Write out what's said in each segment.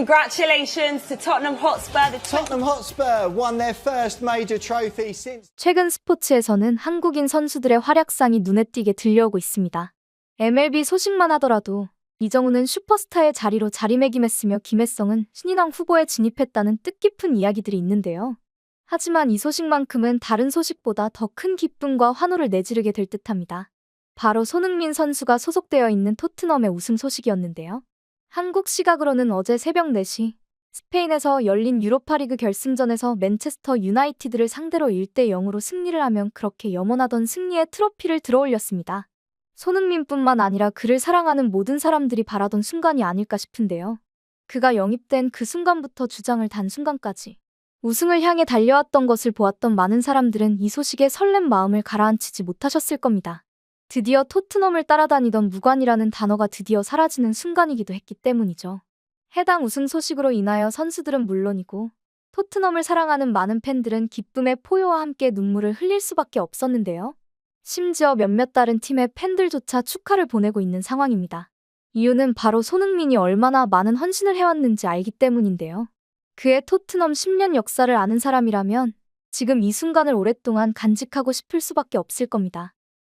Congratulations to Tottenham Hotspur. Tottenham Hotspur won their first major trophy since. 최근 스포츠에서는 한국인 선수들의 활약상이 눈에 띄게 들려오고 있습니다. MLB 소식만 하더라도 이정우는 슈퍼스타의 자리로 자리매김했으며 김혜성은 신인왕 후보에 진입했다는 뜻깊은 이야기들이 있는데요. 하지만 이 소식만큼은 다른 소식보다 더 큰 기쁨과 환호를 내지르게 될 듯합니다. 바로 손흥민 선수가 소속되어 있는 토트넘의 우승 소식이었는데요. 한국 시각으로는 어제 새벽 4시 스페인에서 열린 유로파리그 결승전에서 맨체스터 유나이티드를 상대로 1대0으로 승리를 하면 그렇게 염원하던 승리의 트로피를 들어올렸습니다. 손흥민뿐만 아니라 그를 사랑하는 모든 사람들이 바라던 순간이 아닐까 싶은데요. 그가 영입된 그 순간부터 주장을 단 순간까지 우승을 향해 달려왔던 것을 보았던 많은 사람들은 이 소식에 설렘 마음을 가라앉히지 못하셨을 겁니다. 드디어 토트넘을 따라다니던 무관이라는 단어가 드디어 사라지는 순간이기도 했기 때문이죠. 해당 우승 소식으로 인하여 선수들은 물론이고 토트넘을 사랑하는 많은 팬들은 기쁨의 포효와 함께 눈물을 흘릴 수밖에 없었는데요. 심지어 몇몇 다른 팀의 팬들조차 축하를 보내고 있는 상황입니다. 이유는 바로 손흥민이 얼마나 많은 헌신을 해왔는지 알기 때문인데요. 그의 토트넘 10년 역사를 아는 사람이라면 지금 이 순간을 오랫동안 간직하고 싶을 수밖에 없을 겁니다.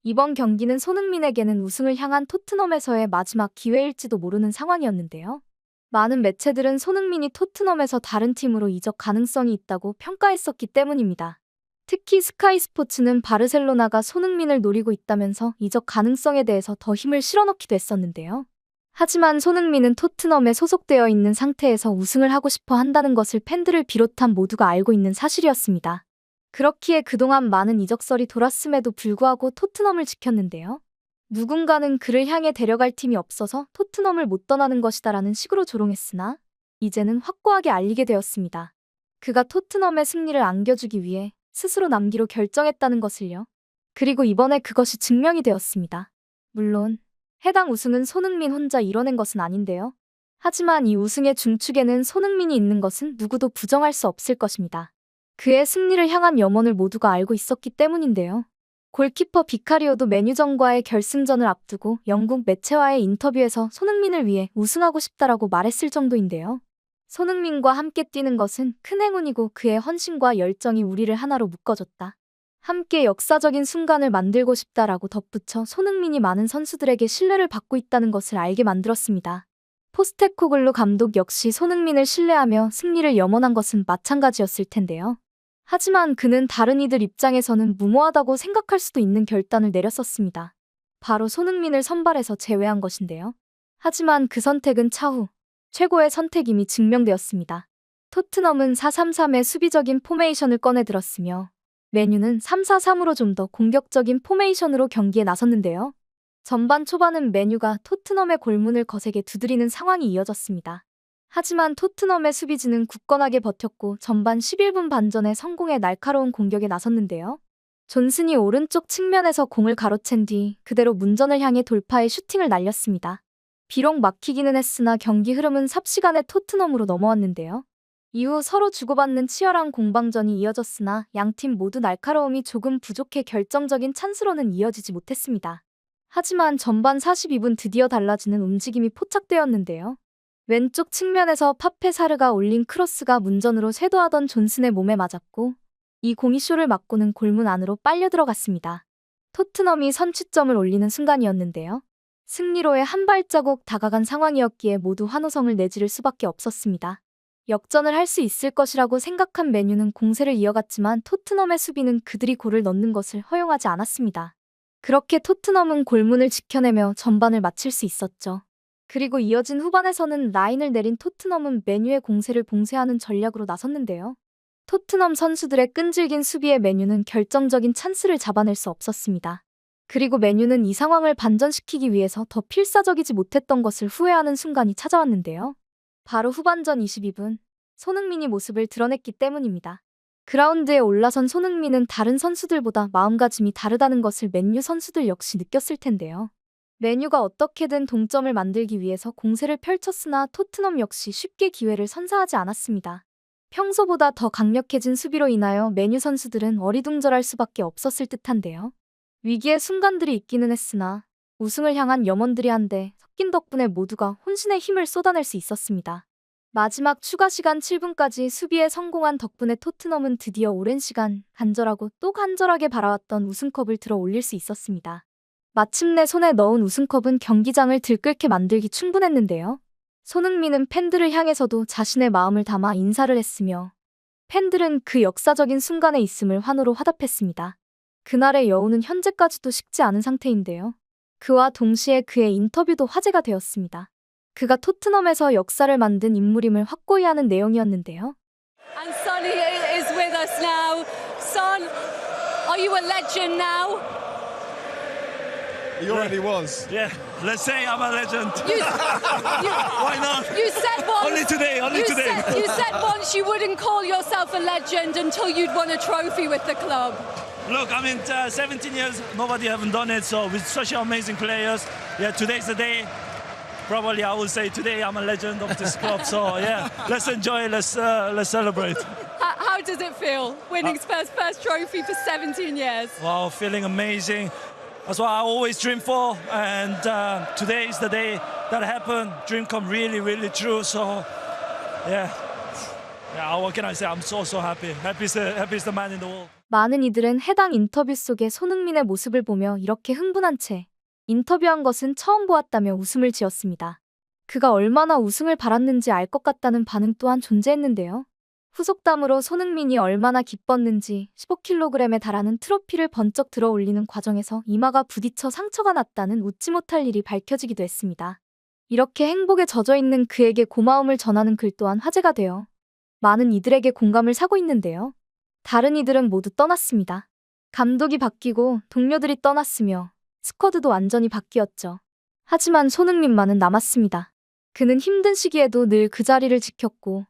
이번 경기는 손흥민에게는 우승을 향한 토트넘에서의 마지막 기회일지도 모르는 상황이었는데요. 많은 매체들은 손흥민이 토트넘에서 다른 팀으로 이적 가능성이 있다고 평가했었기 때문입니다. 특히 스카이 스포츠는 바르셀로나가 손흥민을 노리고 있다면서 이적 가능성에 대해서 더 힘을 실어넣기도 했었는데요. 하지만 손흥민은 토트넘에 소속되어 있는 상태에서 우승을 하고 싶어 한다는 것을 팬들을 비롯한 모두가 알고 있는 사실이었습니다. 그렇기에 그동안 많은 이적설이 돌았음에도 불구하고 토트넘을 지켰는데요. 누군가는 그를 향해 데려갈 팀이 없어서 토트넘을 못 떠나는 것이다라는 식으로 조롱했으나 이제는 확고하게 알리게 되었습니다. 그가 토트넘의 승리를 안겨주기 위해 스스로 남기로 결정했다는 것을요. 그리고 이번에 그것이 증명이 되었습니다. 물론 해당 우승은 손흥민 혼자 이뤄낸 것은 아닌데요. 하지만 이 우승의 중축에는 손흥민이 있는 것은 누구도 부정할 수 없을 것입니다. 그의 승리를 향한 염원을 모두가 알고 있었기 때문인데요. 골키퍼 비카리오도 메뉴전과의 결승전을 앞두고 영국 매체와의 인터뷰에서 손흥민을 위해 우승하고 싶다라고 말했을 정도인데요. 손흥민과 함께 뛰는 것은 큰 행운이고 그의 헌신과 열정이 우리를 하나로 묶어줬다. 함께 역사적인 순간을 만들고 싶다라고 덧붙여 손흥민이 많은 선수들에게 신뢰를 받고 있다는 것을 알게 만들었습니다. 포스테코글루 감독 역시 손흥민을 신뢰하며 승리를 염원한 것은 마찬가지였을 텐데요. 하지만 그는 다른 이들 입장에서는 무모하다고 생각할 수도 있는 결단을 내렸었습니다. 바로 손흥민을 선발에서 제외한 것인데요. 하지만 그 선택은 차후 최고의 선택임이 증명되었습니다. 토트넘은 4-3-3의 수비적인 포메이션을 꺼내들었으며 메뉴는 3-4-3으로 좀 더 공격적인 포메이션으로 경기에 나섰는데요. 전반 초반은 메뉴가 토트넘의 골문을 거세게 두드리는 상황이 이어졌습니다. 하지만 토트넘의 수비진은 굳건하게 버텼고 전반 11분 반전에 성공의 날카로운 공격에 나섰는데요. 존슨이 오른쪽 측면에서 공을 가로챈 뒤 그대로 문전을 향해 돌파해 슈팅을 날렸습니다. 비록 막히기는 했으나 경기 흐름은 삽시간에 토트넘으로 넘어왔는데요. 이후 서로 주고받는 치열한 공방전이 이어졌으나 양팀 모두 날카로움이 조금 부족해 결정적인 찬스로는 이어지지 못했습니다. 하지만 전반 42분 드디어 달라지는 움직임이 포착되었는데요. 왼쪽 측면에서 파페사르가 올린 크로스가 문전으로 쇄도하던 존슨의 몸에 맞았고 이 공이 쇼를 맞고는 골문 안으로 빨려 들어갔습니다. 토트넘이 선취점을 올리는 순간이었는데요. 승리로에 한 발자국 다가간 상황이었기에 모두 환호성을 내지를 수밖에 없었습니다. 역전을 할 수 있을 것이라고 생각한 메뉴는 공세를 이어갔지만 토트넘의 수비는 그들이 골을 넣는 것을 허용하지 않았습니다. 그렇게 토트넘은 골문을 지켜내며 전반을 마칠 수 있었죠. 그리고 이어진 후반에서는 라인을 내린 토트넘은 메뉴의 공세를 봉쇄하는 전략으로 나섰는데요. 토트넘 선수들의 끈질긴 수비에 메뉴는 결정적인 찬스를 잡아낼 수 없었습니다. 그리고 메뉴는 이 상황을 반전시키기 위해서 더 필사적이지 못했던 것을 후회하는 순간이 찾아왔는데요. 바로 후반전 22분, 손흥민이 모습을 드러냈기 때문입니다. 그라운드에 올라선 손흥민은 다른 선수들보다 마음가짐이 다르다는 것을 맨유 선수들 역시 느꼈을 텐데요. 맨유가 어떻게든 동점을 만들기 위해서 공세를 펼쳤으나 토트넘 역시 쉽게 기회를 선사하지 않았습니다. 평소보다 더 강력해진 수비로 인하여 맨유 선수들은 어리둥절할 수밖에 없었을 듯한데요. 위기의 순간들이 있기는 했으나 우승을 향한 염원들이 한데 섞인 덕분에 모두가 혼신의 힘을 쏟아낼 수 있었습니다. 마지막 추가 시간 7분까지 수비에 성공한 덕분에 토트넘은 드디어 오랜 시간 간절하고 또 간절하게 바라왔던 우승컵을 들어 올릴 수 있었습니다. 마침내 손에 넣은 우승컵은 경기장을 들끓게 만들기 충분했는데요. 손흥민은 팬들을 향해서도 자신의 마음을 담아 인사를 했으며 팬들은 그 역사적인 순간에 있음을 환호로 화답했습니다. 그날의 여우는 현재까지도 식지 않은 상태인데요. 그와 동시에 그의 인터뷰도 화제가 되었습니다. 그가 토트넘에서 역사를 만든 인물임을 확고히 하는 내용이었는데요. And Son is with us now. Son, are you a legend now? He already was. Yeah, let's say I'm a legend. Why not? You said once. Only today, You said once you wouldn't call yourself a legend until you'd won a trophy with the club. Look, I mean, 17 years, nobody haven't done it. So with such amazing players, yeah, today's the day. Probably I will say today I'm a legend of this club. So yeah, let's enjoy, let's celebrate. How does it feel winning Spurs' first trophy for 17 years? Wow, feeling amazing. That's what I always dream for, and today is the day that happened. Dream come really, really true. So, yeah. What can I say? I'm so happy. Happy is the man in the world. 많은 이들은 해당 인터뷰 속의 손흥민의 모습을 보며 이렇게 흥분한 채 인터뷰한 것은 처음 보았다며 웃음을 지었습니다. 그가 얼마나 우승을 바랐는지 알 것 같다는 반응 또한 존재했는데요. 후속담으로 손흥민이 얼마나 기뻤는지 15kg에 달하는 트로피를 번쩍 들어 올리는 과정에서 이마가 부딪혀 상처가 났다는 웃지 못할 일이 밝혀지기도 했습니다. 이렇게 행복에 젖어 있는 그에게 고마움을 전하는 글 또한 화제가 되어 많은 이들에게 공감을 사고 있는데요. 다른 이들은 모두 떠났습니다. 감독이 바뀌고 동료들이 떠났으며 스쿼드도 완전히 바뀌었죠. 하지만 손흥민만은 남았습니다. 그는 힘든 시기에도 늘 그 자리를 지켰고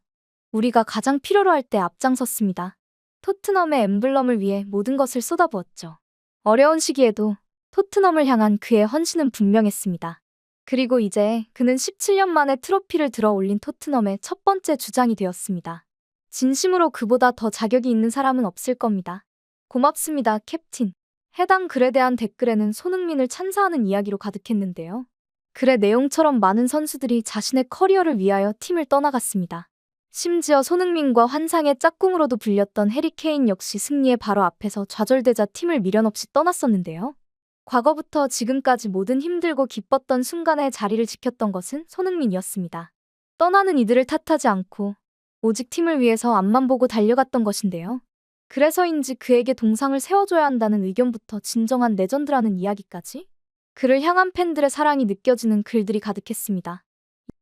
우리가 가장 필요로 할 때 앞장섰습니다. 토트넘의 엠블럼을 위해 모든 것을 쏟아부었죠. 어려운 시기에도 토트넘을 향한 그의 헌신은 분명했습니다. 그리고 이제 그는 17년 만에 트로피를 들어 올린 토트넘의 첫 번째 주장이 되었습니다. 진심으로 그보다 더 자격이 있는 사람은 없을 겁니다. 고맙습니다, 캡틴. 해당 글에 대한 댓글에는 손흥민을 찬사하는 이야기로 가득했는데요. 글의 내용처럼 많은 선수들이 자신의 커리어를 위하여 팀을 떠나갔습니다. 심지어 손흥민과 환상의 짝꿍으로도 불렸던 해리 케인 역시 승리의 바로 앞에서 좌절되자 팀을 미련 없이 떠났었는데요. 과거부터 지금까지 모든 힘들고 기뻤던 순간에 자리를 지켰던 것은 손흥민이었습니다. 떠나는 이들을 탓하지 않고 오직 팀을 위해서 앞만 보고 달려갔던 것인데요. 그래서인지 그에게 동상을 세워줘야 한다는 의견부터 진정한 레전드라는 이야기까지 그를 향한 팬들의 사랑이 느껴지는 글들이 가득했습니다.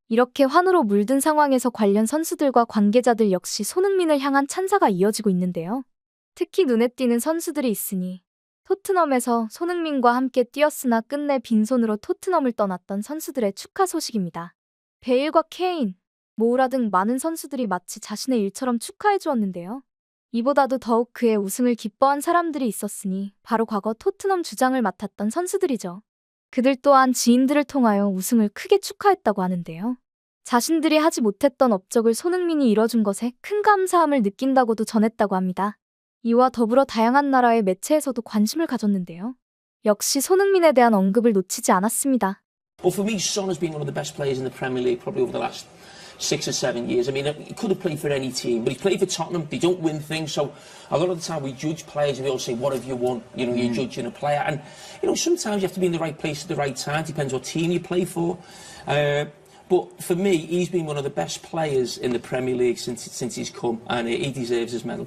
이렇게 환호로 물든 상황에서 관련 선수들과 관계자들 역시 손흥민을 향한 찬사가 이어지고 있는데요. 특히 눈에 띄는 선수들이 있으니 토트넘에서 손흥민과 함께 뛰었으나 끝내 빈손으로 토트넘을 떠났던 선수들의 축하 소식입니다. 베일과 케인, 모우라 등 많은 선수들이 마치 자신의 일처럼 축하해 주었는데요. 이보다도 더욱 그의 우승을 기뻐한 사람들이 있었으니 바로 과거 토트넘 주장을 맡았던 선수들이죠. 그들 또한 지인들을 통하여 우승을 크게 축하했다고 하는데요. 자신들이 하지 못했던 업적을 손흥민이 이뤄준 것에 큰 감사함을 느낀다고도 전했다고 합니다. 이와 더불어 다양한 나라의 매체에서도 관심을 가졌는데요. 역시 손흥민에 대한 언급을 놓치지 않았습니다. Well, for me, Son has been one of the best players in the Premier League probably over the last 6 or 7 years. I mean, he could have played for any team, but he's played for Tottenham. They don't win things, so a lot of the time we judge players and we all say, what have you won? You know, you're judging a player. And, you know, sometimes you have to be in the right place at the right time. Depends what team you play for. But for me, he's been one of the best players in the Premier League since he's come, and he deserves his medal.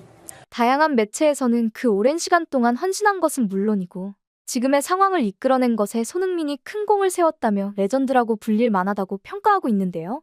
다양한 매체에서는 그 오랜 시간 동안 헌신한 것은 물론이고 지금의 상황을 이끌어낸 것에 손흥민이 큰 공을 세웠다며 레전드라고 불릴 만하다고 평가하고 있는데요.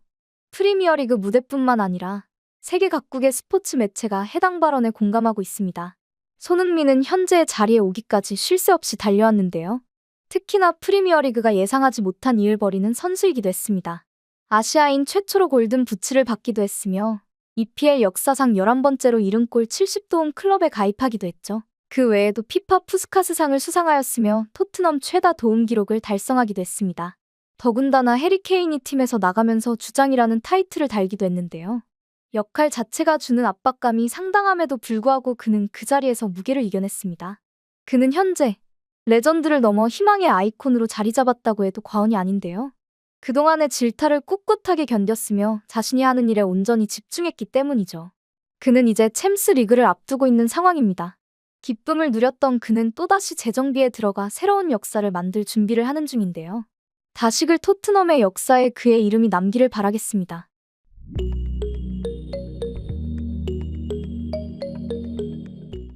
프리미어리그 무대뿐만 아니라 세계 각국의 스포츠 매체가 해당 발언에 공감하고 있습니다. 손흥민은 현재의 자리에 오기까지 쉴 새 없이 달려왔는데요. 특히나 프리미어리그가 예상하지 못한 일을 벌이는 선수이기도 했습니다. 아시아인 최초로 골든 부츠를 받기도 했으며 EPL 역사상 11번째로 70골 70도움 클럽에 가입하기도 했죠. 그 외에도 피파 푸스카스상을 수상하였으며 토트넘 최다 도움 기록을 달성하기도 했습니다. 더군다나 해리 케인이 팀에서 나가면서 주장이라는 타이틀을 달기도 했는데요. 역할 자체가 주는 압박감이 상당함에도 불구하고 그는 그 자리에서 무게를 이겨냈습니다. 그는 현재 레전드를 넘어 희망의 아이콘으로 자리 잡았다고 해도 과언이 아닌데요. 그동안의 질타를 꿋꿋하게 견뎠으며 자신이 하는 일에 온전히 집중했기 때문이죠. 그는 이제 챔스 리그를 앞두고 있는 상황입니다. 기쁨을 누렸던 그는 또다시 재정비에 들어가 새로운 역사를 만들 준비를 하는 중인데요. 다시글 토트넘의 역사에 그의 이름이 남기를 바라겠습니다.